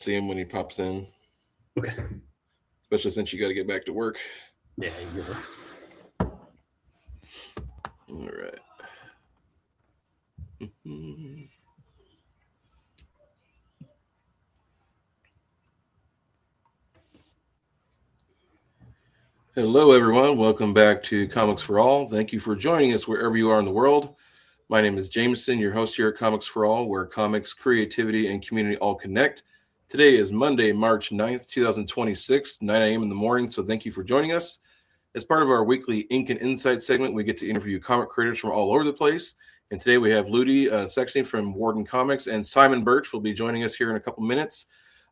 see him when he pops in. Okay. Especially since you got to get back to work. Yeah, you're right. All right. Hello, everyone. Welcome back to Comics for All. Thank you for joining us wherever you are in the world. My name is Jameson, your host here at Comics for All, where comics, creativity, and community all connect. Today is Monday, March 9th, 2026, 9 a.m. in the morning, so thank you for joining us. As part of our weekly Ink and Insight segment, we get to interview comic creators from all over the place. And today we have Ludie Sexton from Warden Comics, and Simon Birch will be joining us here in a couple minutes.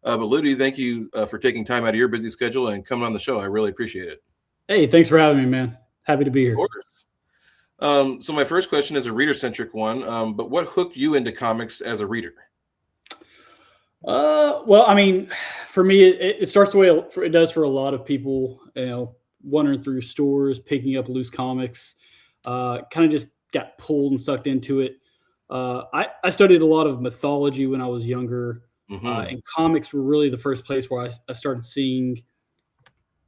But Ludie, thank you for taking time out of your busy schedule and coming on the show. I really appreciate it. Hey, thanks for having me, man. Happy to be here. Of course. So my first question is a reader-centric one, but what hooked you into comics as a reader? Well, I mean, for me, it starts the way it does for a lot of people, wandering through stores, picking up loose comics, kind of just got pulled and sucked into it. I studied a lot of mythology when I was younger, and comics were really the first place where I started seeing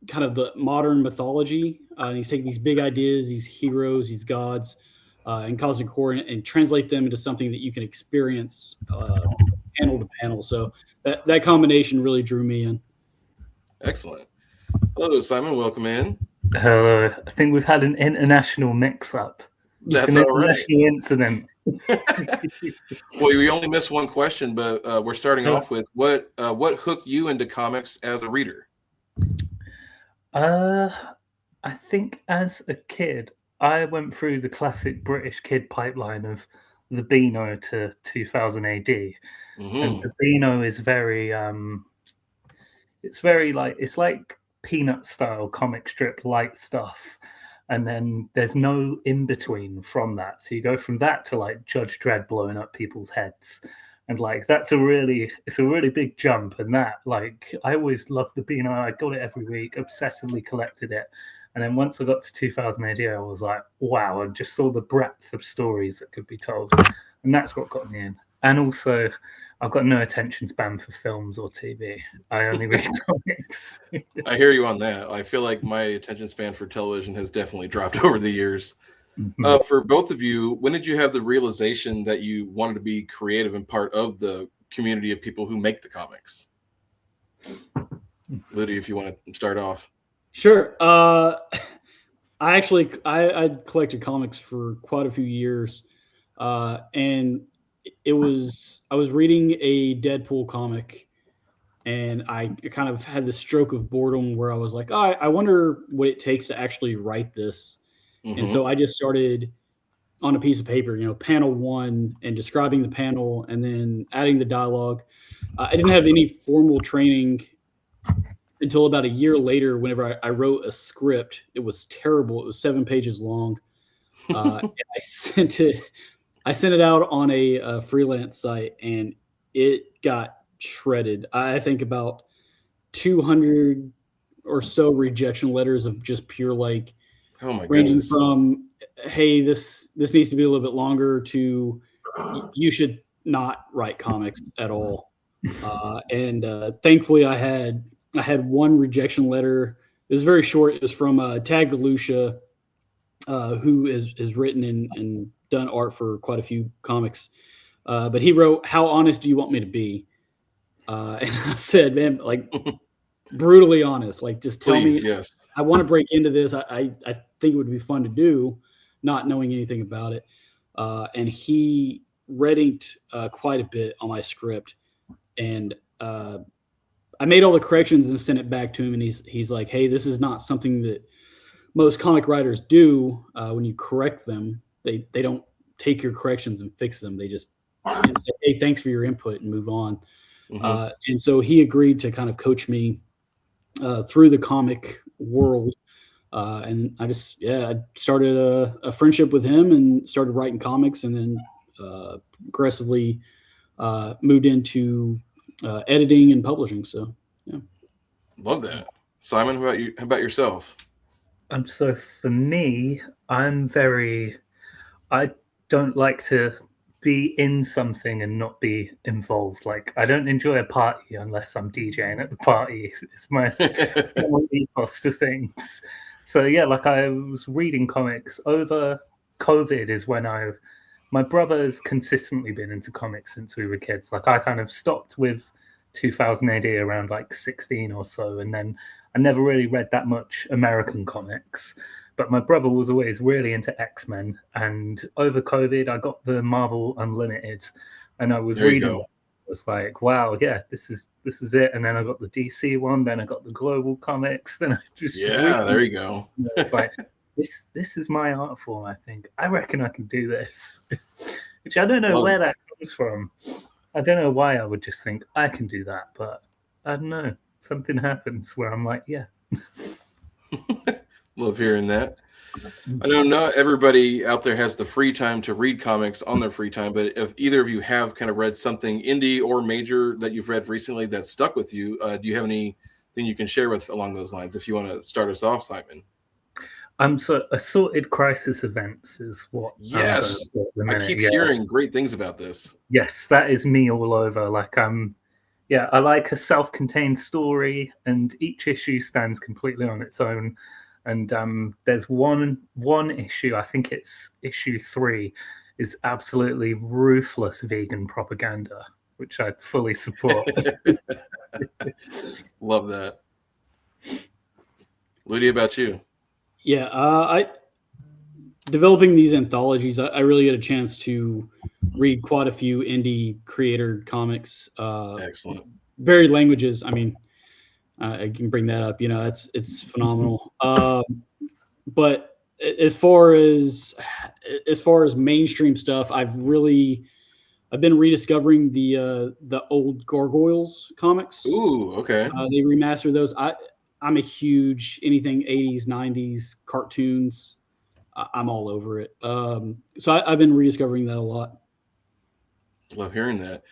kind of the modern mythology. And he's taking these big ideas, these heroes, these gods, and cosmic horror, and translate them into something that you can experience panel to panel. So that combination really drew me in. Excellent. Hello, Simon. Welcome in. Hello. I think we've had an international mix-up. That's all right. International incident. Well, we only missed one question, but we're starting off with what hooked you into comics as a reader? I think as a kid, I went through the classic British kid pipeline of the Beano to 2000 AD. And the Beano is very, it's like Peanut style comic strip light stuff. And then there's no in between from that. So you go from that to like Judge Dredd blowing up people's heads. And like, it's a really big jump. And that, like, I always loved the Beano. I got it every week, obsessively collected it. And then once I got to 2000 AD, I was like, wow, I just saw the breadth of stories that could be told. And that's what got me in. And also, I've got no attention span for films or TV. I only read comics. I hear you on that. I feel like my attention span for television has definitely dropped over the years. For both of you, when did you have the realization that you wanted to be creative and part of the community of people who make the comics? Ludie, if you want to start off. Sure. I collected comics for quite a few years, and I was reading a Deadpool comic, and I kind of had this stroke of boredom where I was like, I wonder what it takes to actually write this. And so I just started on a piece of paper, panel one, and describing the panel and then adding the dialogue. I didn't have any formal training until about a year later, whenever I wrote a script. It was terrible. It was 7 pages long. And I sent it out on a freelance site, and it got shredded. I think about 200 or so rejection letters of just pure like, oh my ranging goodness, from, hey, this needs to be a little bit longer, to you should not write comics at all. And thankfully I had one rejection letter. It was very short. It was from Tag Galusha, who has written and done art for quite a few comics. But he wrote, "How honest do you want me to be?" And I said, man, like brutally honest, like just tell me. Yes. I want to break into this. I think it would be fun to do, not knowing anything about it. And he red inked quite a bit on my script, and I made all the corrections and sent it back to him. And he's like, hey, this is not something that most comic writers do. When you correct them, they don't take your corrections and fix them. They just say, hey, thanks for your input, and move on. And so he agreed to kind of coach me through the comic world. And I started a friendship with him and started writing comics, and then progressively moved into editing and publishing. So, yeah. Love that. Simon, how about yourself? So for me, I don't like to be in something and not be involved. Like, I don't enjoy a party unless I'm DJing at the party. It's my ethos to things. So yeah, like I was reading comics over COVID is when my brother's consistently been into comics since we were kids. Like I kind of stopped with 2000 AD around like 16 or so, and then I never really read that much American comics. But my brother was always really into X-Men, and over COVID I got the Marvel Unlimited, and I was reading it. I was like, wow, yeah, this is it. And then I got the DC one, then I got the Global Comics, then I just there you go. Like this is my art form. I think I reckon I can do this, which I don't know where that comes from. I don't know why I would just think I can do that, but I don't know. Something happens where I'm like, yeah. Love hearing that. I know not everybody out there has the free time to read comics on their free time, but if either of you have kind of read something indie or major that you've read recently that stuck with you, do you have anything you can share with along those lines? If you want to start us off, Simon. So Assorted Crisis Events is what. Yes, I keep hearing great things about this. Yes, that is me all over. Like I like a self-contained story, and each issue stands completely on its own. And there's one issue, I think it's issue 3, is absolutely ruthless vegan propaganda, which I fully support. Love that. Ludie, about you? Yeah, developing these anthologies, I really get a chance to read quite a few indie creator comics. Excellent. Varied languages. I mean, I can bring that up. It's phenomenal. But as far as mainstream stuff, I've been rediscovering the old Gargoyles comics. Ooh, okay. They remaster those. I'm a huge anything 80s, 90s cartoons. I'm all over it. So I've been rediscovering that a lot. Love hearing that.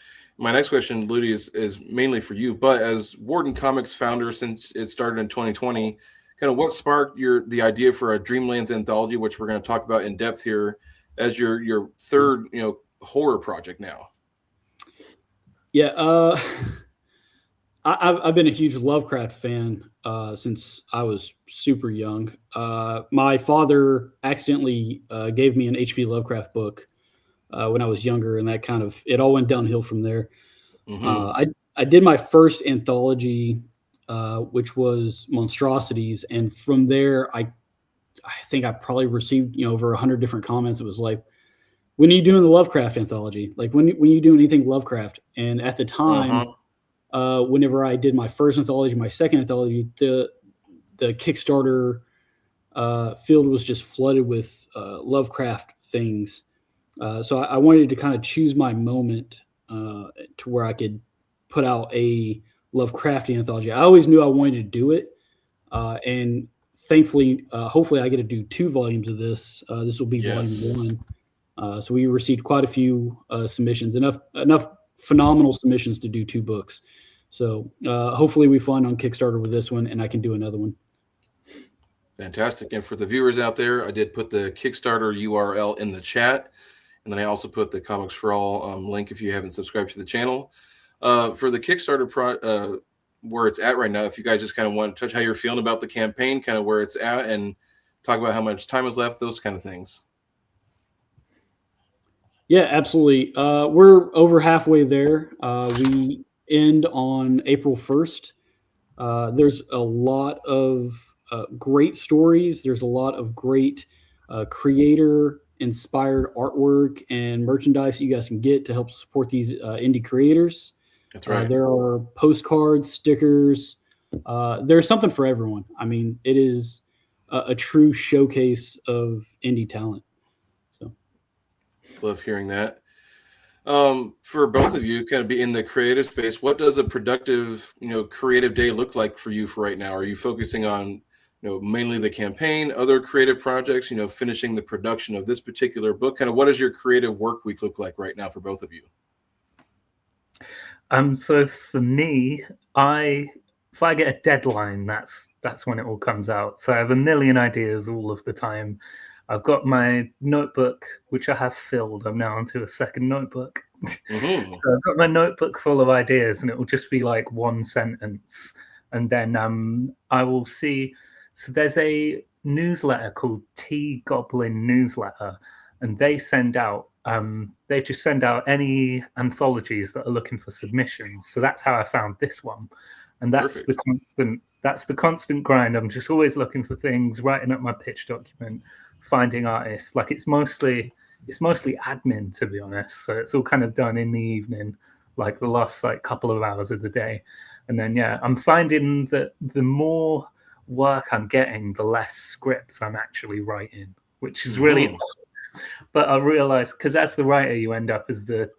My next question, Ludie, is mainly for you, but as Warden Comics founder since it started in 2020, kind of what sparked the idea for a Dreamlands Anthology, which we're going to talk about in depth here, as your third horror project now? Yeah, I've been a huge Lovecraft fan since I was super young. My father accidentally gave me an H.P. Lovecraft book when I was younger, and that it all went downhill from there. Mm-hmm. I did my first anthology, which was Monstrosities, and from there, I think I probably received over 100 different comments. It was like, when are you doing the Lovecraft anthology? Like when you do anything Lovecraft? And at the time, whenever I did my first anthology, my second anthology, the Kickstarter field was just flooded with Lovecraft things. So I wanted to kind of choose my moment to where I could put out a Lovecraftian anthology. I always knew I wanted to do it, and thankfully, hopefully, I get to do 2 volumes of this. This will be volume 1. So we received quite a few submissions, enough phenomenal submissions to do 2 books. So hopefully, we fund on Kickstarter with this one, and I can do another one. Fantastic. And for the viewers out there, I did put the Kickstarter URL in the chat. And then I also put the Comics for All link if you haven't subscribed to the channel. For the Kickstarter where it's at right now, if you guys just kind of want to touch how you're feeling about the campaign, kind of where it's at, and talk about how much time is left, those kind of things. Yeah, absolutely. We're over halfway there. We end on April 1st. There's a lot of great stories. There's a lot of great creator-inspired artwork and merchandise you guys can get to help support these indie creators. That's right. There are postcards, stickers. There's something for everyone. I mean, it is a true showcase of indie talent. So, love hearing that. For both of you, kind of be in the creative space, what does a productive, creative day look like for you for right now? Are you focusing on, mainly the campaign, other creative projects, finishing the production of this particular book? Kind of what does your creative work week look like right now for both of you? So for me, if I get a deadline, that's when it all comes out. So I have a million ideas all of the time. I've got my notebook, which I have filled. I'm now onto a second notebook. Mm-hmm. So I've got my notebook full of ideas, and it will just be like one sentence. And then I will see. So there's a newsletter called Tea Goblin Newsletter, and they send out. They just send out any anthologies that are looking for submissions. So that's how I found this one, and that's Perfect. the constant grind. I'm just always looking for things, writing up my pitch document, finding artists. Like it's mostly admin, to be honest. So it's all kind of done in the evening, like the last like couple of hours of the day. And then I'm finding that the more work I'm getting, the less scripts I'm actually writing, which is really odd. But I realize, because as the writer, you end up as the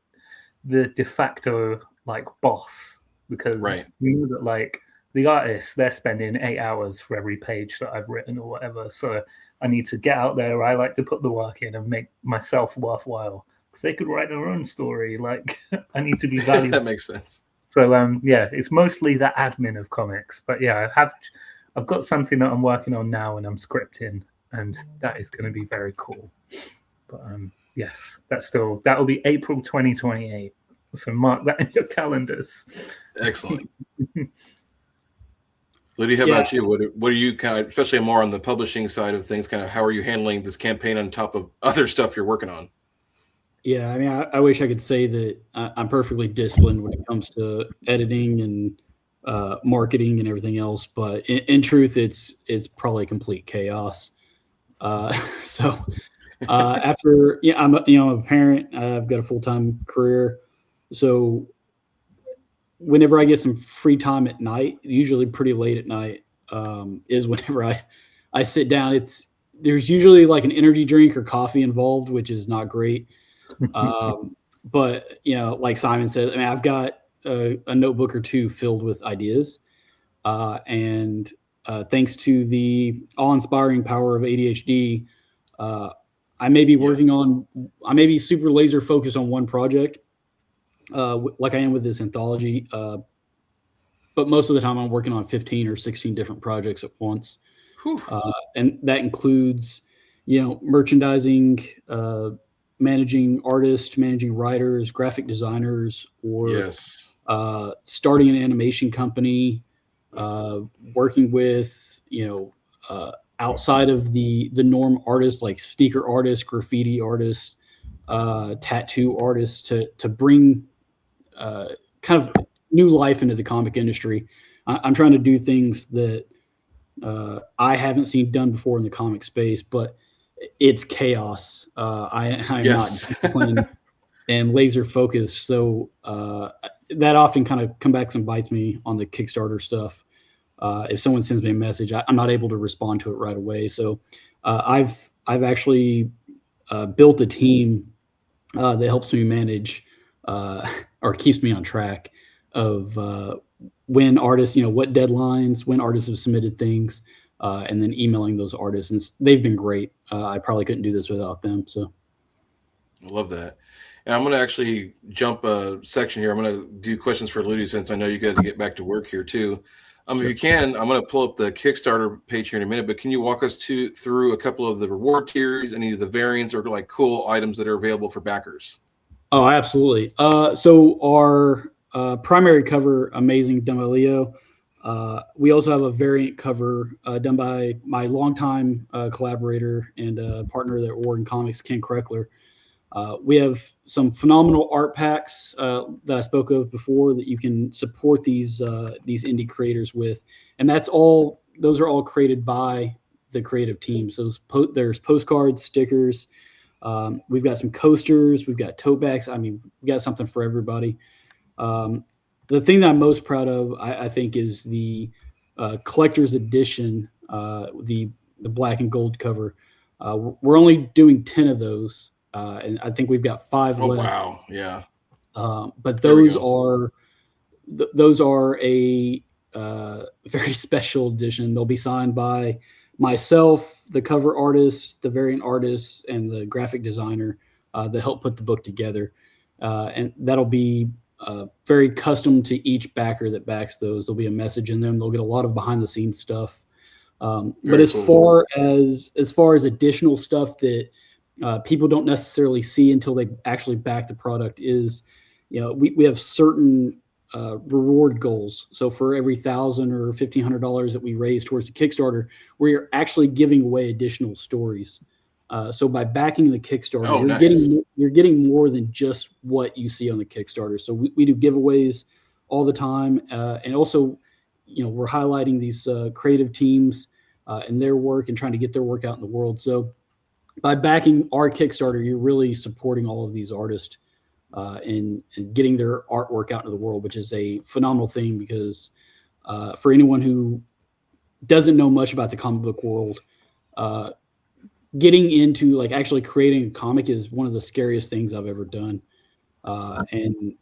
de facto like boss, because you know that like the artists, they're spending 8 hours for every page that I've written or whatever. So I need to get out there. I like to put the work in and make myself worthwhile, because they could write their own story. Like I need to be valuable. That makes sense. So it's mostly the admin of comics. But I've got something that I'm working on now, and I'm scripting, and that is going to be very cool. But yes, that'll be April 2028. So mark that in your calendars. Excellent. Ludie, how about you? What are you kind of, especially more on the publishing side of things, kind of how are you handling this campaign on top of other stuff you're working on? Yeah, I mean, I wish I could say that I'm perfectly disciplined when it comes to editing and marketing and everything else, but in truth, it's probably complete chaos. So after I'm a parent, I've got a full-time career, so whenever I get some free time at night, usually pretty late at night, is whenever I sit down. There's usually like an energy drink or coffee involved, which is not great. But like Simon said, I mean, I've got a notebook or two filled with ideas, and thanks to the awe-inspiring power of ADHD, I may be I may be super laser focused on one project, like I am with this anthology. But most of the time I'm working on 15 or 16 different projects at once. And that includes, merchandising, managing artists, managing writers, graphic designers, or starting an animation company, working with, outside of the norm artists like sneaker artists, graffiti artists, tattoo artists to bring kind of new life into the comic industry. I'm trying to do things that I haven't seen done before in the comic space, but it's chaos. I'm not disciplined and laser focused. So that often kind of comes back and bites me on the Kickstarter stuff. If someone sends me a message, I'm not able to respond to it right away. So I've actually built a team that helps me manage or keeps me on track of when artists, what deadlines, when artists have submitted things, and then emailing those artists. And they've been great. I probably couldn't do this without them. So I love that. And I'm going to actually jump a section here. I'm going to do questions for Ludie, since I know you got to get back to work here too. If you can, I'm going to pull up the Kickstarter page here in a minute, but can you walk us through a couple of the reward tiers, any of the variants or like cool items that are available for backers? Oh, absolutely. So our primary cover, amazing, done by Leo. We also have a variant cover done by my longtime collaborator and partner at Warden Comics, Ken Kreckler. We have some phenomenal art packs that I spoke of before that you can support these indie creators with, and those are all created by the creative team. So there's postcards, stickers. We've got some coasters. We've got tote bags. I mean, we got something for everybody. The thing that I'm most proud of, I think, is the collector's edition, the black and gold cover. We're only doing 10 of those. And I think we've got 5 left. Wow. Yeah. But those are a very special edition. They'll be signed by myself, the cover artist, the variant artist, and the graphic designer that helped put the book together. And that'll be very custom to each backer that backs those. There'll be a message in them. They'll get a lot of behind the scenes stuff. But as cool. far as additional stuff that people don't necessarily see until they actually back the product is, we have certain reward goals. So for every $1,000 or $1,500 that we raise towards the Kickstarter, we're actually giving away additional stories. So by backing the Kickstarter, you're getting more than just what you see on the Kickstarter. So we do giveaways all the time, and also, we're highlighting these creative teams and their work and trying to get their work out in the world. So by backing our Kickstarter, you're really supporting all of these artists and getting their artwork out into the world, which is a phenomenal thing because for anyone who doesn't know much about the comic book world, getting into like actually creating a comic is one of the scariest things I've ever done. And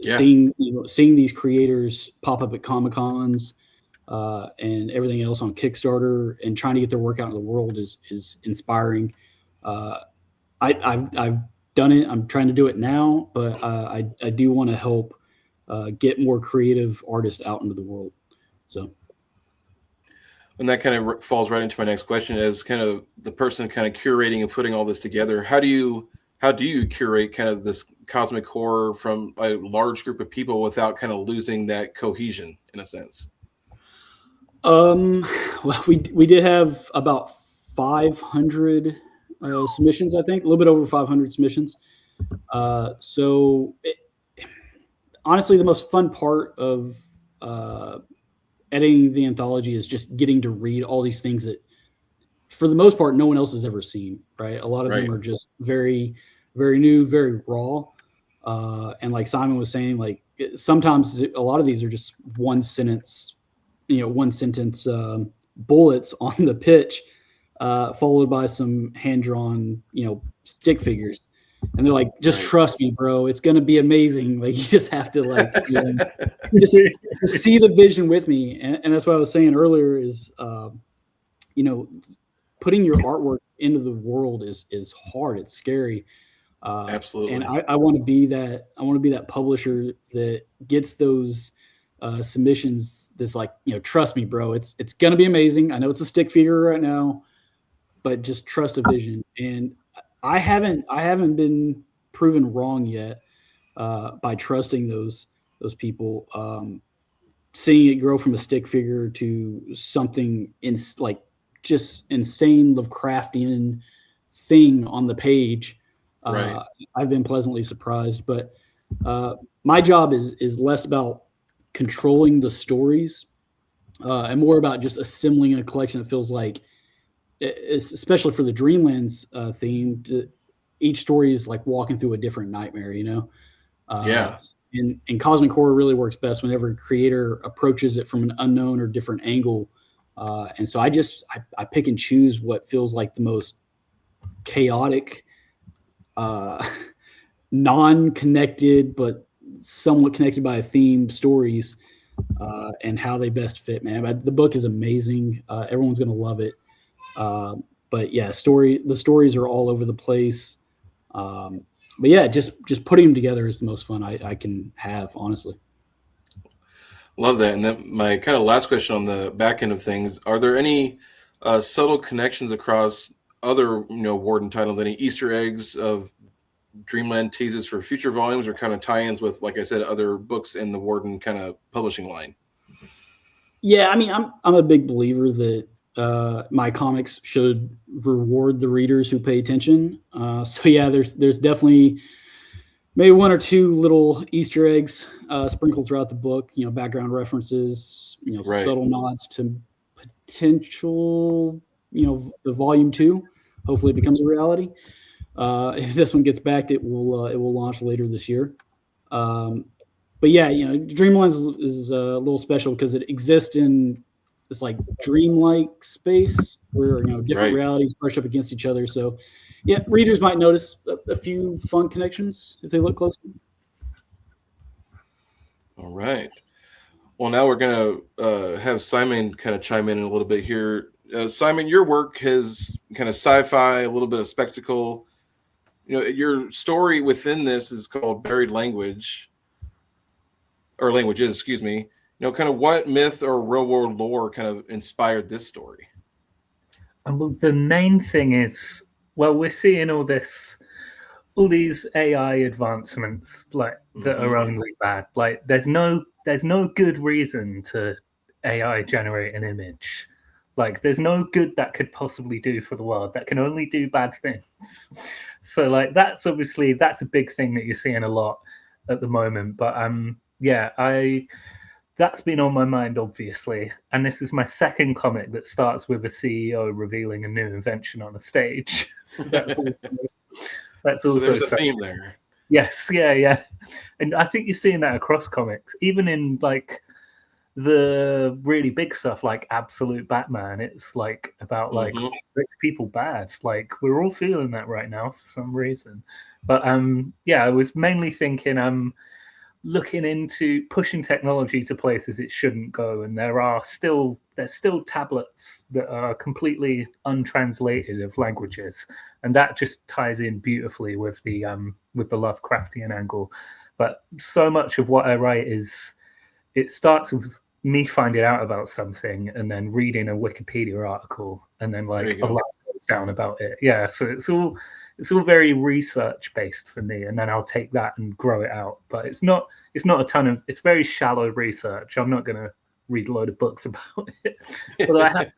seeing these creators pop up at Comic-Cons and everything else on Kickstarter and trying to get their work out in the world is inspiring. I've done it. I'm trying to do it now, but I do want to help get more creative artists out into the world. So. And that kind of falls right into my next question as kind of the person kind of curating and putting all this together. How do you curate kind of this cosmic horror from a large group of people without kind of losing that cohesion in a sense? Well, we did have about 500 submissions, I think, a little bit over 500 submissions. Honestly, the most fun part of editing the anthology is just getting to read all these things that, for the most part, no one else has ever seen, right? A lot of them are just very, very new, very raw. And like Simon was saying, like sometimes a lot of these are just one sentence bullets on the pitch, followed by some hand-drawn, stick figures. And they're like, just trust me, bro. It's going to be amazing. Like, you just have to just see the vision with me. And that's what I was saying earlier is, putting your artwork into the world is hard. It's scary. Absolutely. And I want to be that publisher that gets those submissions that's like, trust me, bro, it's going to be amazing. I know it's a stick figure right now, but just trust a vision. And I haven't been proven wrong yet by trusting those people. Seeing it grow from a stick figure to something just insane Lovecraftian thing on the page. I've been pleasantly surprised, but my job is less about controlling the stories and more about just assembling a collection that feels like, especially for the Dreamlands theme, each story is like walking through a different nightmare, And cosmic horror really works best whenever a creator approaches it from an unknown or different angle. And so I pick and choose what feels like the most chaotic, non-connected, but somewhat connected by a theme stories and how they best fit, man. But the book is amazing. Everyone's going to love it. But yeah, the stories are all over the place. But yeah, just putting them together is the most fun I can have, honestly. Love that. And then my kind of last question on the back end of things, are there any subtle connections across other, Warden titles, any Easter eggs of Dreamland teases for future volumes or kind of tie-ins with, like I said, other books in the Warden kind of publishing line? Yeah, I mean, I'm a big believer that my comics should reward the readers who pay attention. So yeah, there's definitely maybe one or two little Easter eggs sprinkled throughout the book, background references, subtle nods to potential, the volume 2. Hopefully it becomes a reality. If this one gets backed, it will launch later this year. But yeah, Dreamlands is a little special because it exists in this like dreamlike space where different realities brush up against each other. So yeah, readers might notice a few fun connections if they look closely. All right. Well, now we're going to have Simon kind of chime in a little bit here. Simon, your work has kind of sci-fi, a little bit of spectacle. Your story within this is called Buried Language, or Languages, excuse me. Kind of what myth or real world lore kind of inspired this story? And well, the main thing is, well, we're seeing all these AI advancements like that are only bad. Like there's no good reason to AI generate an image. Like there's no good that could possibly do for the world. That can only do bad things. So like that's a big thing that you're seeing a lot at the moment. But yeah, that's been on my mind, obviously. And this is my second comic that starts with a CEO revealing a new invention on a stage. So that's also there's a theme there. Yes, yeah. And I think you're seeing that across comics, even in like the really big stuff like Absolute Batman. It's like about like rich people bad. Like we're all feeling that right now for some reason. But yeah, I was mainly thinking looking into pushing technology to places it shouldn't go, and there's still tablets that are completely untranslated of languages, and that just ties in beautifully with the Lovecraftian angle. But so much of what I write it starts with me finding out about something and then reading a Wikipedia article and then like a lot goes down about it. Yeah, so it's all very research based for me, and then I'll take that and grow it out. But it's not a ton of, it's very shallow research. I'm not going to read a load of books about it, although I have.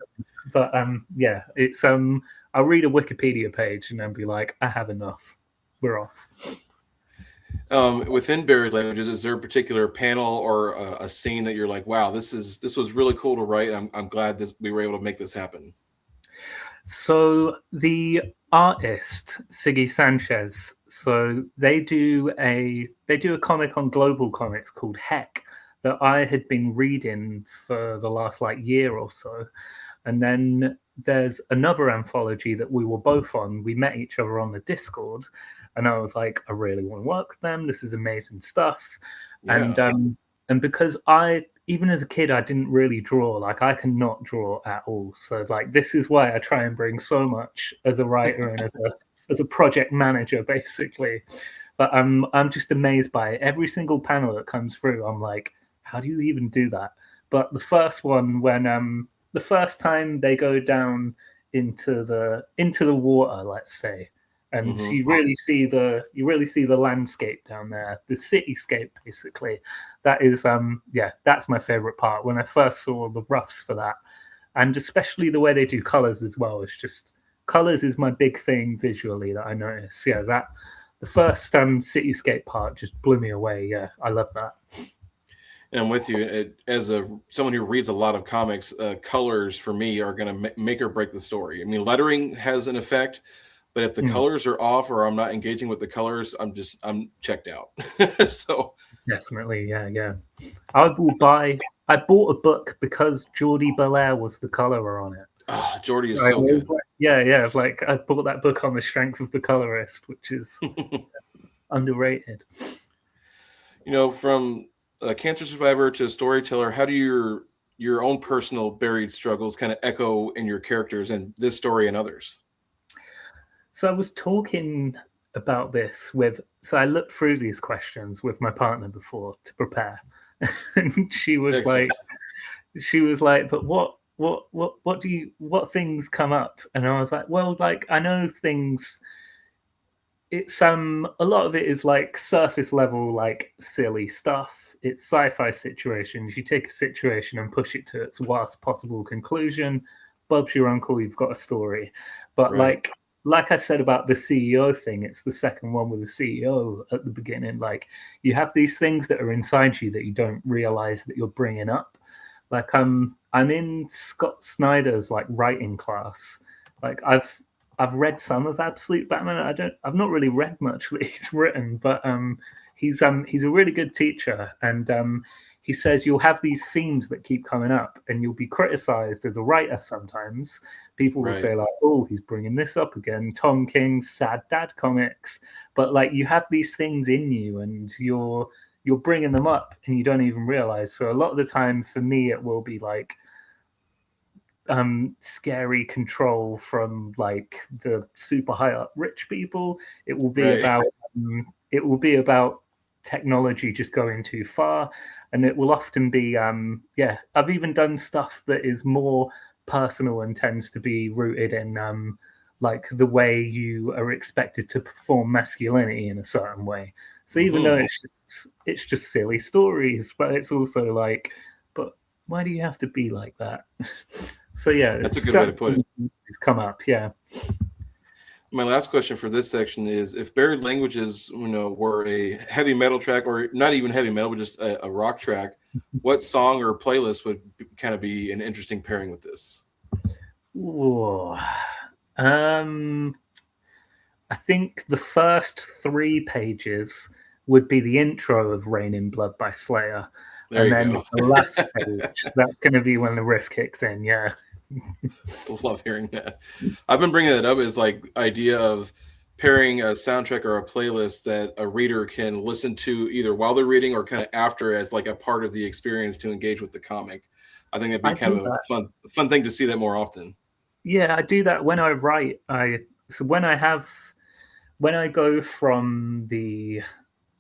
But yeah, it's I'll read a Wikipedia page and then be like, I have enough. We're off. Within Buried Languages, is there a particular panel or a scene that you're like, wow, this was really cool to write. I'm glad we were able to make this happen? So the artist Siggy Sanchez, so they do a comic on Global Comics called Heck that I had been reading for the last like year or so, and then there's another anthology that we were both on. We met each other on the Discord, and I was like, I really want to work with them. This is amazing stuff. Yeah. And because even as a kid, I didn't really draw. Like I cannot draw at all. So like this is why I try and bring so much as a writer and as a project manager, basically. But I'm just amazed by it. Every single panel that comes through, I'm like, how do you even do that? But the first one, when the first time they go down into the water, let's say, and you really see the landscape down there, the cityscape, basically. That is that's my favorite part. When I first saw the roughs for that, and especially the way they do colors as well, it's just colors is my big thing visually that I notice. Yeah, that the first cityscape part just blew me away. Yeah, I love that. And I'm with you. As someone who reads a lot of comics, colors for me are going to make or break the story. I mean, lettering has an effect, but if the colors are off or I'm not engaging with the colors, I'm checked out. So definitely, yeah. I bought a book because Jordi Belair was the colorer on it. Oh, Jordi is so good. Yeah. Like I bought that book on the strength of the colorist, which is underrated. From a cancer survivor to a storyteller, how do your own personal buried struggles kind of echo in your characters and this story and others? So I was talking about this so I looked through these questions with my partner before to prepare, and she was like, but what things come up? And I was like, well, like I know things. It's a lot of it is like surface level, like silly stuff. It's sci-fi situations. You take a situation and push it to its worst possible conclusion. Bob's your uncle. You've got a story, but like I said about the CEO thing, it's the second one with the CEO at the beginning. Like you have these things that are inside you that you don't realize that you're bringing up. Like I'm in Scott Snyder's like writing class. Like I've read some of Absolute Batman. I've not really read much that he's written, but he's a really good teacher, and he says you'll have these themes that keep coming up, and you'll be criticized as a writer sometimes. People will say like, oh, he's bringing this up again. Tom King's Sad Dad comics. But like you have these things in you and you're bringing them up and you don't even realize. So a lot of the time for me, it will be like scary control from like the super high up rich people. It will be about technology just going too far, and it will often be I've even done stuff that is more personal and tends to be rooted in like the way you are expected to perform masculinity in a certain way. So even though it's just silly stories, but it's also like, but why do you have to be like that? So yeah, that's a good way to put it. It's come up, yeah. My last question for this section is: if Buried Languages, were a heavy metal track, or not even heavy metal, but just a rock track, what song or playlist would kind of be an interesting pairing with this? Ooh. I think the first 3 pages would be the intro of Rain in Blood by Slayer. There and you then go. The last page, that's going to be when the riff kicks in, yeah. Love hearing that. I've been bringing that up as like idea of pairing a soundtrack or a playlist that a reader can listen to either while they're reading or kind of after, as like a part of the experience to engage with the comic. I think that'd be kind of a fun thing to see that more often. Yeah, I do that when I write. When I go from the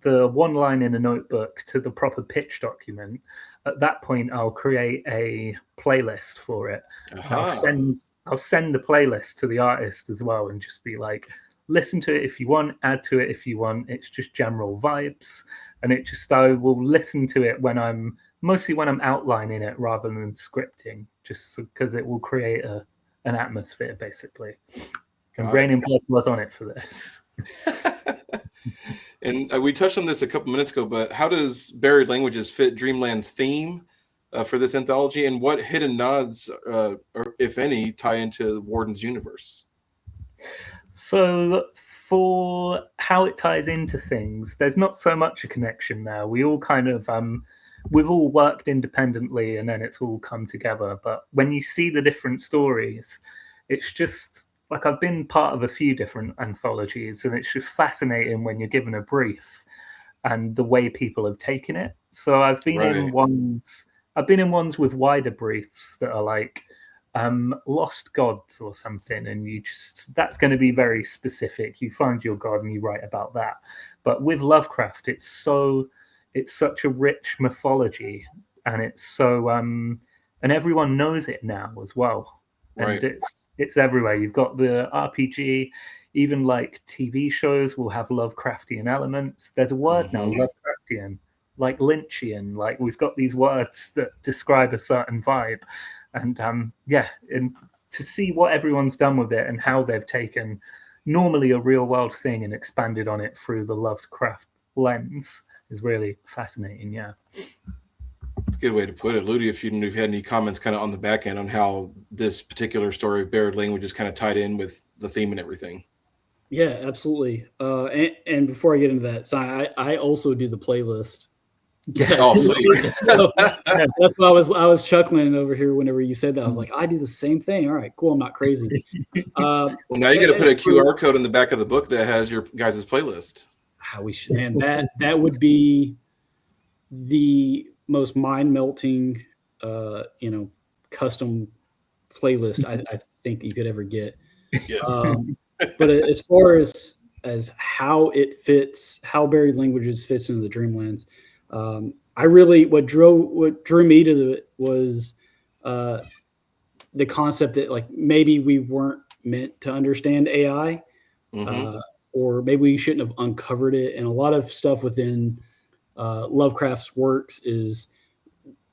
one line in a notebook to the proper pitch document, at that point I'll create a playlist for it. I'll send the playlist to the artist as well and just be like, listen to it if you want, add to it if you want. It's just general vibes, and I will listen to it mostly when I'm outlining it rather than scripting, just because it will create an atmosphere basically. And Rain in Blood was on it for this. And we touched on this a couple minutes ago, but how does Buried Languages fit Dreamland's theme for this anthology, and what hidden nods, or if any, tie into Warden's universe? So for how it ties into things, there's not so much a connection now. We all kind of we've all worked independently, and then it's all come together. But when you see the different stories, it's just like, I've been part of a few different anthologies, and it's just fascinating when you're given a brief and the way people have taken it. So I've been in ones with wider briefs that are like Lost Gods or something, and that's going to be very specific. You find your god and you write about that. But with Lovecraft, it's such a rich mythology, and it's so and everyone knows it now as well. And it's everywhere. You've got the RPG, even like TV shows will have Lovecraftian elements. There's a word now, Lovecraftian, like Lynchian. Like, we've got these words that describe a certain vibe. And and to see what everyone's done with it and how they've taken normally a real world thing and expanded on it through the Lovecraft lens is really fascinating. Yeah. That's a good way to put it. Ludie, if you had any comments kind of on the back end on how this particular story of Buried Languages kind of tied in with the theme and everything. Yeah, absolutely. And before I get into that, so I also do the playlist. Yeah. Oh, sweet. So, that's why I was chuckling over here whenever you said that. I was like, I do the same thing. All right, cool. I'm not crazy. Well, now you got to put a QR code in the back of the book that has your guys' playlist. How we should, man. That would be the most mind-melting, custom playlist I think that you could ever get. Yes. But as far as how it fits, how Buried Languages fits into the Dreamlands, what drew me to it was the concept that, like, maybe we weren't meant to understand AI, or maybe we shouldn't have uncovered it. And a lot of stuff within Lovecraft's works is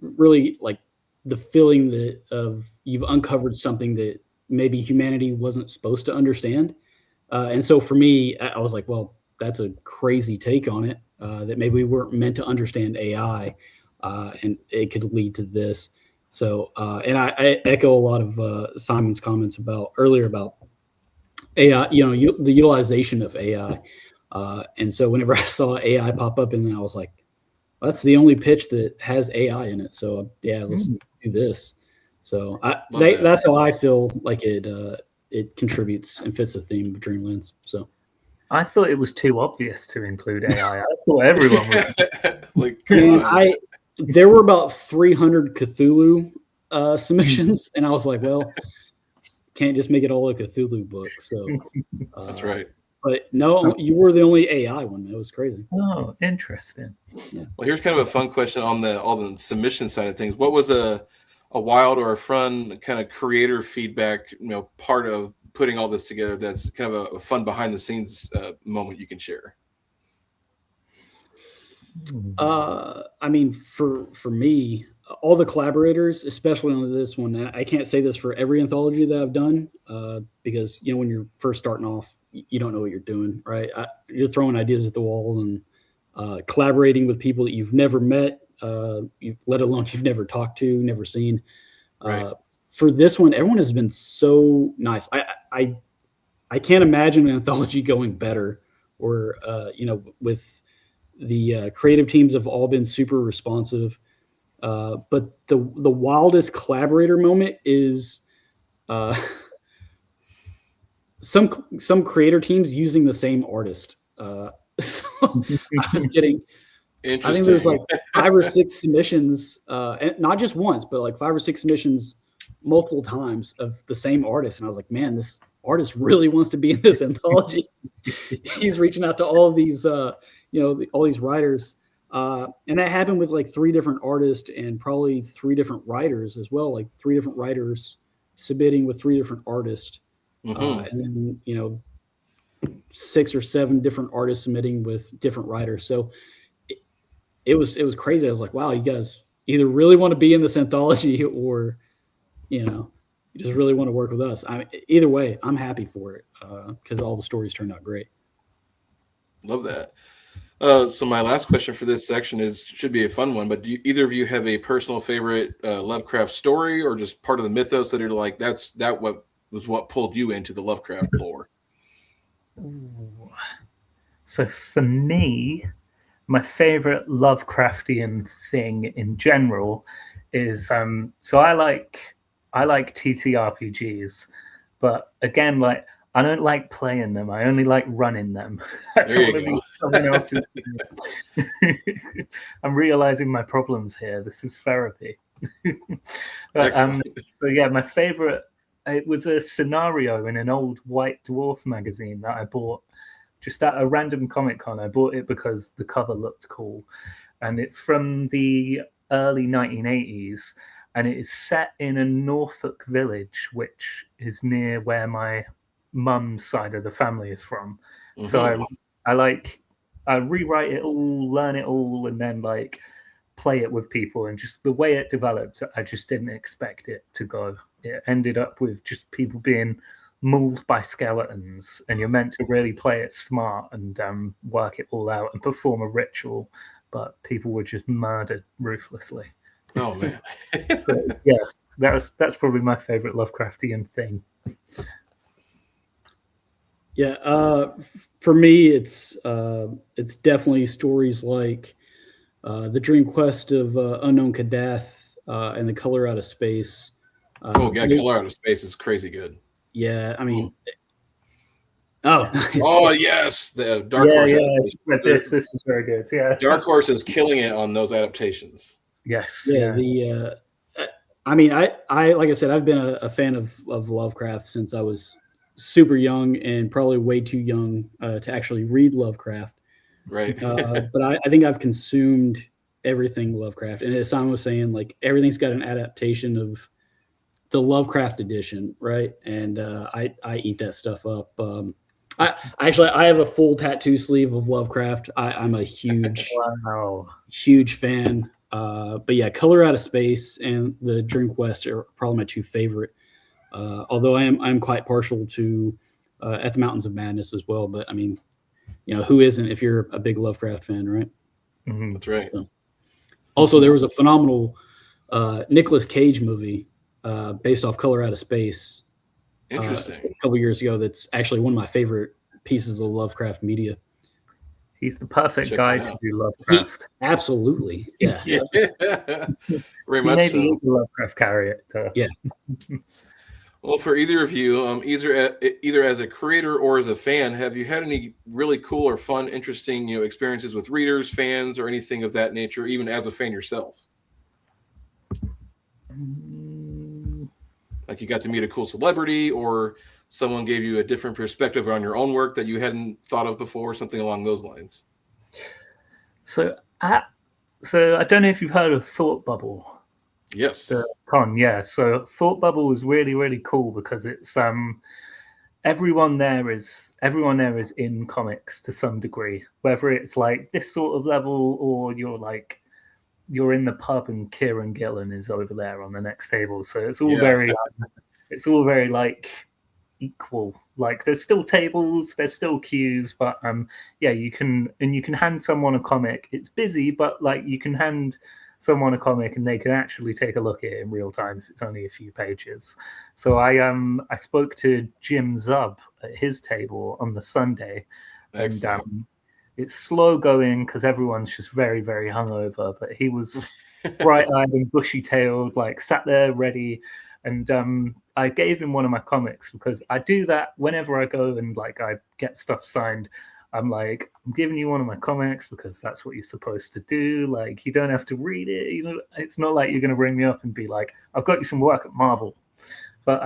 really like the feeling of you've uncovered something that maybe humanity wasn't supposed to understand. And so for me, I was like, well, that's a crazy take on it, that maybe we weren't meant to understand AI, and it could lead to this. So, and I echo a lot of Simon's comments earlier about AI, the utilization of AI. And so whenever I saw AI pop up, and then I was like, well, that's the only pitch that has AI in it. So let's do this. So that's how I feel like it contributes and fits the theme of Dreamlands. So I thought it was too obvious to include AI. I thought everyone would. There were about 300 Cthulhu submissions, and I was like, well, can't just make it all a Cthulhu book. So that's right. But no, you were the only AI one. It was crazy. Oh, interesting. Well, here's kind of a fun question on all the submission side of things. What was a wild or a fun kind of creator feedback, part of putting all this together? That's kind of a fun behind the scenes moment you can share. I mean, for me, all the collaborators, especially on this one, I can't say this for every anthology that I've done, because when you're first starting off, you don't know what you're doing, right? You're throwing ideas at the wall and collaborating with people that you've never met, let alone you've never talked to, never seen. Right. For this one, everyone has been so nice. I can't imagine an anthology going better, or with the creative teams have all been super responsive. But the wildest collaborator moment is some creator teams using the same artist. So I was getting, I think there's like 5 or 6 submissions, and not just once, but like 5 or 6 submissions multiple times of the same artist. And I was like, man, this artist really wants to be in this anthology. He's reaching out to all of these, all these writers. And that happened with like 3 different artists and probably 3 different writers as well, like 3 different writers submitting with 3 different artists. And then, 6 or 7 different artists submitting with different writers. So it was crazy. I was like, wow, you guys either really want to be in this anthology or, you just really want to work with us. Either way, I'm happy for it, because all the stories turned out great. Love that. So my last question for this section should be a fun one, but do either of you have a personal favorite Lovecraft story, or just part of the mythos that are like, what pulled you into the Lovecraft lore? Ooh. So for me, my favorite Lovecraftian thing in general is so I like TTRPGs, but again, like, I don't like playing them. I only like running them. I don't want to be someone else's. I'm realizing my problems here. This is therapy. But, so yeah, my favorite, it was a scenario in an old White Dwarf magazine that I bought just at a random Comic Con. I bought it because the cover looked cool. And it's from the early 1980s. And it is set in a Norfolk village, which is near where my mum's side of the family is from. Mm-hmm. So I rewrite it all, learn it all, and then like play it with people. And just the way it developed, I just didn't expect it to go. It ended up with just people being mauled by skeletons, and you're meant to really play it smart and work it all out and perform a ritual, but people were just murdered ruthlessly. Oh man. But, yeah, that's probably my favorite Lovecraftian thing. Yeah, for me, it's definitely stories like the Dream Quest of Unknown Kadath and The Color Out of Space. Color Out of Space is crazy good. Yeah, I mean, nice. Oh yes, the Dark Horse. Yeah, this is very good. Yeah, Dark Horse is killing it on those adaptations. Yes. Yeah. I mean, I like I said, I've been a fan of Lovecraft since I was super young, and probably way too young to actually read Lovecraft. Right. But I think I've consumed everything Lovecraft, and as Simon was saying, like everything's got an adaptation of the Lovecraft edition, right? And I eat that stuff up. I have a full tattoo sleeve of Lovecraft. I'm a huge huge fan. But yeah, Color Out of Space and the Dream Quest are probably my 2 favorite. Although I'm quite partial to At the Mountains of Madness as well. But I mean, who isn't if you're a big Lovecraft fan, right? Mm-hmm. That's right. So, also, there was a phenomenal Nicolas Cage movie based off Color Out of Space. Interesting. A couple years ago. That's actually one of my favorite pieces of Lovecraft media. He's the perfect guy to do Lovecraft. Absolutely. Yeah. Very much so. Maybe a Lovecraft character. Yeah. Well, for either of you, either as a creator or as a fan, have you had any really cool or fun, interesting, experiences with readers, fans, or anything of that nature, even as a fan yourself? Like you got to meet a cool celebrity, or someone gave you a different perspective on your own work that you hadn't thought of before, something along those lines. So I don't know if you've heard of Thought Bubble. Yes. The con, yeah. So Thought Bubble is really, really cool because it's everyone there is in comics to some degree, whether it's like this sort of level or you're in the pub and Kieran Gillen is over there on the next table. So it's all very like equal. Like there's still tables, there's still queues, but you can hand someone a comic. It's busy, but like you can hand someone a comic and they can actually take a look at it in real time if it's only a few pages. So I spoke to Jim Zub at his table on the Sunday. Excellent. And it's slow going because everyone's just very, very hungover, but he was bright-eyed and bushy-tailed, like sat there ready. And I gave him one of my comics because I do that whenever I go and like I get stuff signed. I'm like, I'm giving you one of my comics because that's what you're supposed to do. Like, you don't have to read it. You know, it's not like you're going to ring me up and be like, I've got you some work at Marvel. But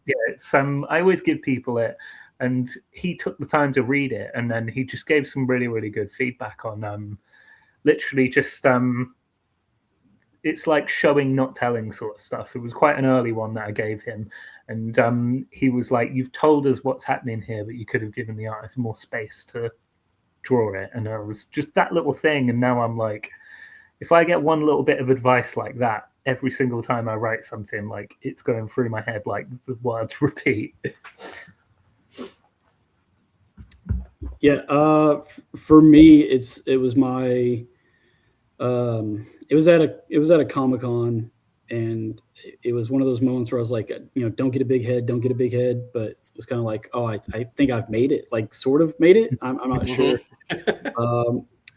it's I always give people it. And he took the time to read it, and then he just gave some really, really good feedback on literally just it's like showing, not telling sort of stuff. It was quite an early one that I gave him. And he was like, you've told us what's happening here, but you could have given the artist more space to draw it. And it was just that little thing. And now I'm like, if I get one little bit of advice like that, every single time I write something, like it's going through my head, like the words repeat. Yeah, for me, it was at a Comic-Con, and it was one of those moments where I was like, don't get a big head, but it was kind of like, oh, I think I've made it, like sort of made it. I'm not sure.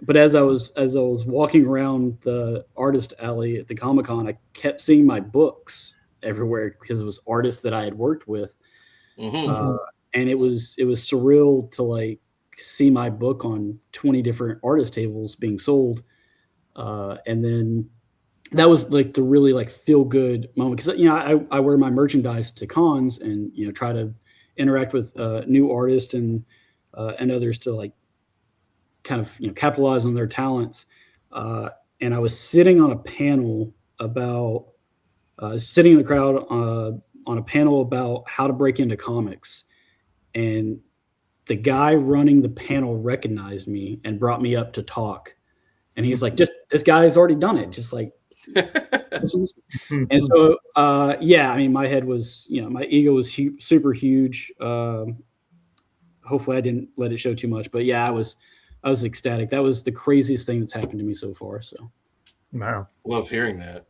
But as I was walking around the artist alley at the Comic-Con, I kept seeing my books everywhere because it was artists that I had worked with, and it was surreal to like see my book on 20 different artist tables being sold. And then that was like the really like feel good moment. Cause I wear my merchandise to cons and, try to interact with new artists and others to like kind of, capitalize on their talents. And I was sitting on a panel about sitting in the crowd on a panel about how to break into comics. And the guy running the panel recognized me and brought me up to talk. And he's like, just this guy's already done it. Just like, and so, I mean, my head was, my ego was super huge. Hopefully I didn't let it show too much, but yeah, I was ecstatic. That was the craziest thing that's happened to me so far. So, wow. Love hearing that.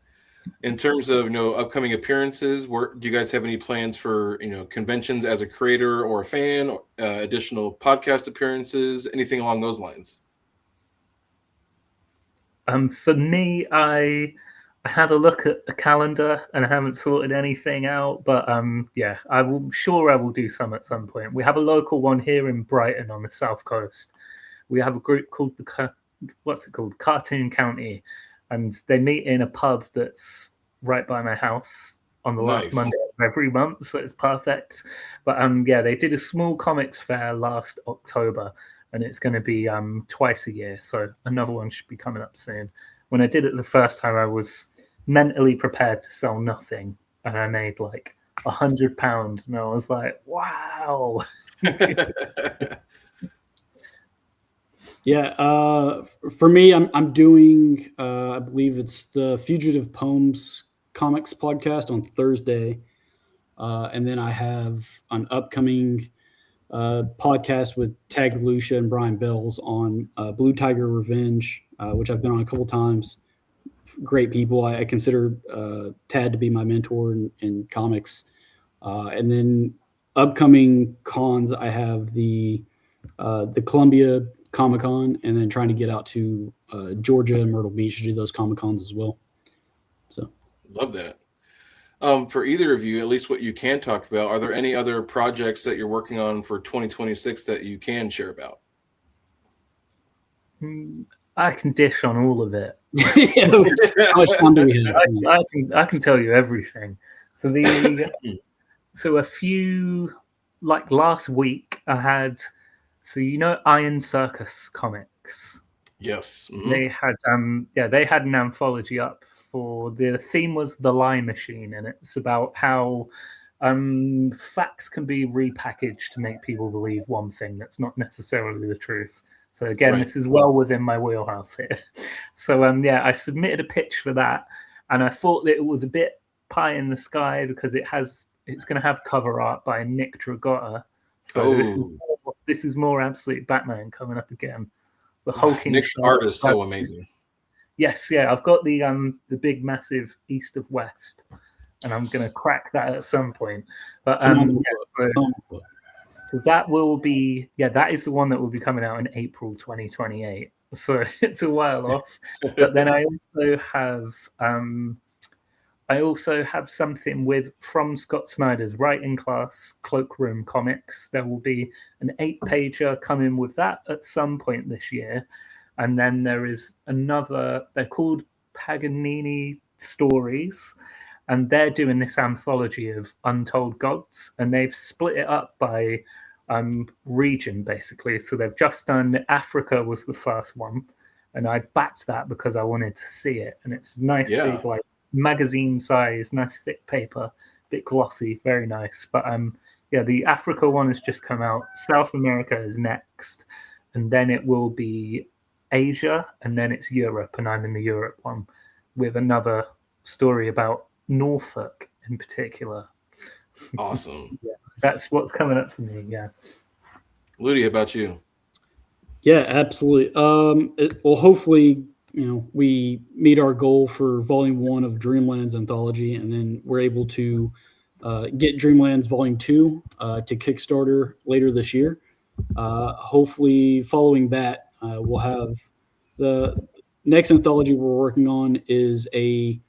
In terms of, upcoming appearances, do you guys have any plans for, conventions as a creator or a fan, additional podcast appearances, anything along those lines? For me, I had a look at the calendar and I haven't sorted anything out, but I will do some at some point. We have a local one here in Brighton on the south coast. We have a group called Cartoon County, and they meet in a pub that's right by my house on the last Monday of every month, so it's perfect. But they did a small comics fair last October, and it's going to be twice a year, so another one should be coming up soon. When I did it the first time, I was mentally prepared to sell nothing, and I made like £100, and I was like, wow. Yeah, for me, I'm doing, I believe it's the Fugitive Poems Comics podcast on Thursday, and then I have an upcoming podcast with Tag Lucia and Brian Bells on Blue Tiger Revenge, which I've been on a couple times. Great people. I consider Tad to be my mentor in comics. And then upcoming cons, I have the Columbia Comic-Con, and then trying to get out to Georgia and Myrtle Beach to do those Comic-Cons as well. So love that. For either of you, at least what you can talk about, are there any other projects that you're working on for 2026 that you can share about? I can dish on all of it. How much time do we have? I can tell you everything. So a few, like last week, I had, so Iron Circus Comics. Yes. They had they had an anthology up for, the theme was The Lie Machine, and it's about how facts can be repackaged to make people believe one thing that's not necessarily the truth. So again, This is well within my wheelhouse here. So I submitted a pitch for that, and I thought that it was a bit pie in the sky because it's going to have cover art by Nick Dragotta. So this is more Absolute Batman coming up again. The hulking Nick's art is so amazing. Yes, I've got the big massive East of West, and I'm going to crack that at some point. But so that will be that is the one that will be coming out in April 2028. So it's a while off. But then I also have something from Scott Snyder's writing class, Cloakroom Comics. There will be an 8-pager coming with that at some point this year. And then there is another, they're called Paganini Stories, and they're doing this anthology of Untold Gods, and they've split it up by region, basically. So they've just done Africa was the first one, and I backed that because I wanted to see it. And it's nice, big, like, magazine size, nice thick paper, bit glossy, very nice. But the Africa one has just come out. South America is next, and then it will be Asia, and then it's Europe, and I'm in the Europe one with another story about Norfolk in particular. Awesome. That's what's coming up for me. Ludie, how about you? Yeah, absolutely. Well, hopefully, we meet our goal for Volume 1 of Dreamlands Anthology, and then we're able to get Dreamlands Volume 2 to Kickstarter later this year. Hopefully, following that, we'll have the next anthology we're working on is a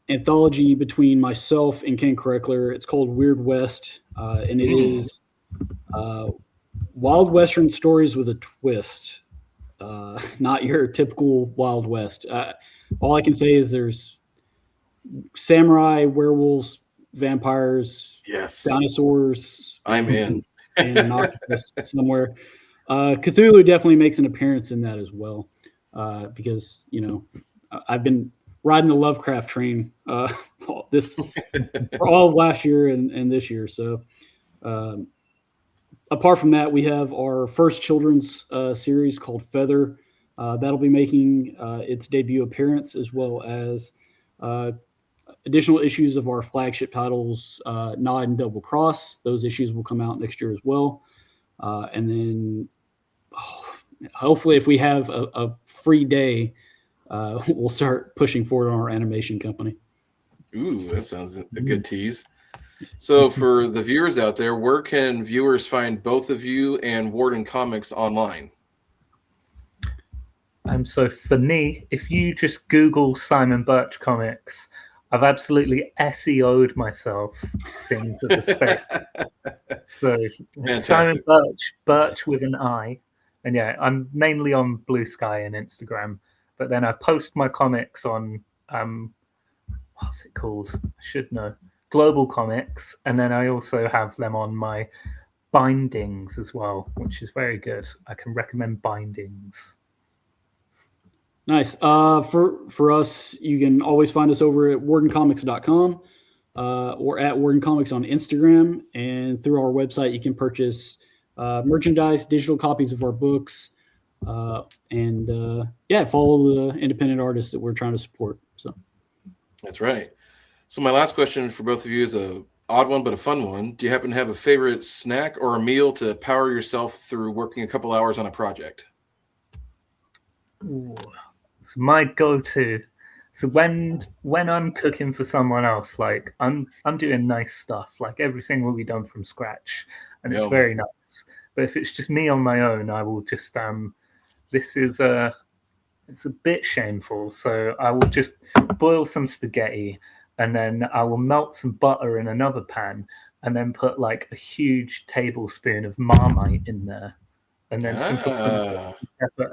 anthology between myself and Ken Kreckler. It's called Weird West, and it is Wild Western stories with a twist. Not your typical Wild West. All I can say is there's samurai, werewolves, vampires, dinosaurs. I'm in. And an octopus somewhere. Cthulhu definitely makes an appearance in that as well, because I've been riding the Lovecraft train for all of last year and this year. So apart from that, we have our first children's series called Feather. That'll be making its debut appearance, as well as additional issues of our flagship titles, Nod and Double Cross. Those issues will come out next year as well. And then hopefully if we have a free day, we'll start pushing forward on our animation company. Ooh, that sounds a good tease. So for the viewers out there, where can viewers find both of you and Warden Comics online? So for me, if you just Google Simon Birch Comics, I've absolutely SEO'd myself into the space. So Simon Birch with an I. And I'm mainly on Blue Sky and Instagram. But then I post my comics on, what's it called? I should know. Global Comics. And then I also have them on my Bindings as well, which is very good. I can recommend Bindings. Nice. For us, you can always find us over at wardencomics.com or at Warden Comics on Instagram. And through our website, you can purchase merchandise, digital copies of our books, and follow the independent artists that we're trying to support. So that's right. So my last question for both of you is a odd one, but a fun one. Do you happen to have a favorite snack or a meal to power yourself through working a couple hours on a project? Ooh. So my go-to. So when I'm cooking for someone else, like I'm doing nice stuff, like everything will be done from scratch, and it's very nice. But if it's just me on my own, I will just it's a bit shameful. So I will just boil some spaghetti, and then I will melt some butter in another pan, and then put like a huge tablespoon of Marmite in there, and then some pepper,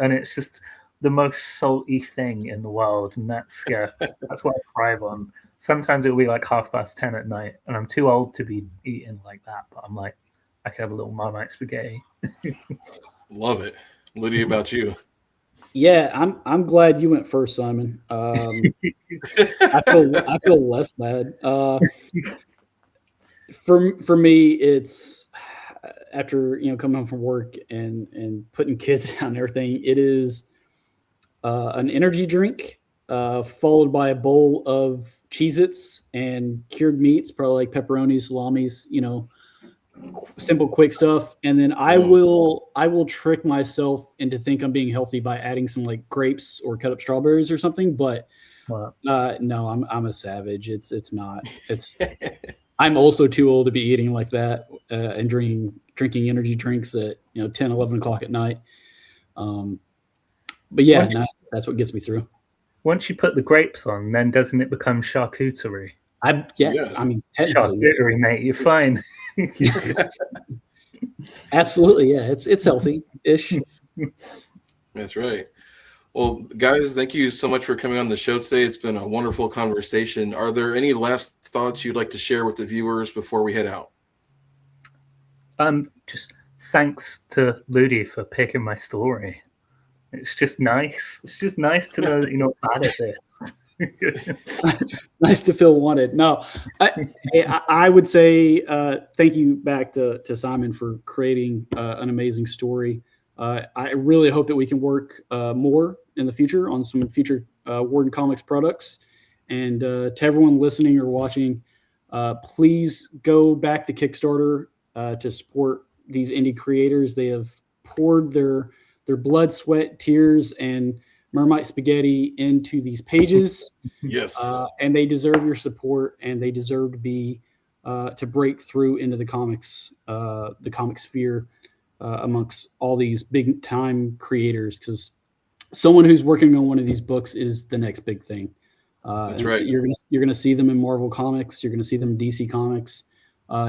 and it's just the most salty thing in the world, and that's what I thrive on. sometimes it'll be like 10:30 at night, and I'm too old to be eating like that. But I'm like, I could have a little Marmite spaghetti. Love it. Ludie, about you? Yeah, I'm glad you went first, Simon. I feel less bad. For me, it's after coming home from work and putting kids down and everything. It is an energy drink followed by a bowl of Cheez-Its and cured meats, probably like pepperoni, salamis, simple, quick stuff. And then I will trick myself into think I'm being healthy by adding some like grapes or cut up strawberries or something. But no, I'm a savage. It's not. I'm also too old to be eating like that and drinking energy drinks at 10, 11 o'clock at night. But yeah, that's what gets me through. Once you put the grapes on, then doesn't it become charcuterie? Yes. I mean, technically, charcuterie, mate, you're fine. Absolutely, yeah. It's healthy-ish. That's right. Well, guys, thank you so much for coming on the show today. It's been a wonderful conversation. Are there any last thoughts you'd like to share with the viewers before we head out? Just thanks to Ludie for picking my story. It's just nice. It's just nice to know that you're not bad at this. Nice to feel wanted. No, I would say thank you back to Simon for creating an amazing story. I really hope that we can work more in the future on some future Warden Comics products. And to everyone listening or watching, please go back to Kickstarter to support these indie creators. They have poured their blood, sweat, tears, and Marmite spaghetti into these pages. Yes. And they deserve your support, and they deserve to be to break through into the comic sphere amongst all these big time creators, because someone who's working on one of these books is the next big thing. That's right. You're gonna see them in Marvel Comics. You're gonna see them in DC Comics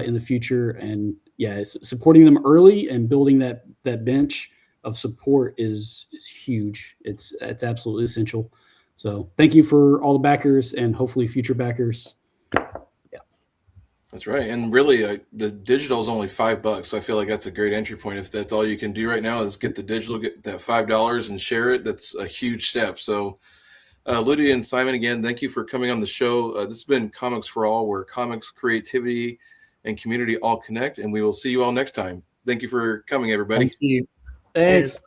in the future, and yeah, supporting them early and building that bench of support is huge. It's absolutely essential. So thank you for all the backers and hopefully future backers. Yeah, that's right. And really, the digital is only $5. So I feel like that's a great entry point. If that's all you can do right now is get the digital, get that $5 and share it, that's a huge step. So Ludie and Simon, again, thank you for coming on the show. This has been Comics for All, where comics, creativity, and community all connect. And we will see you all next time. Thank you for coming, everybody. Thank you. thanks. Cheers.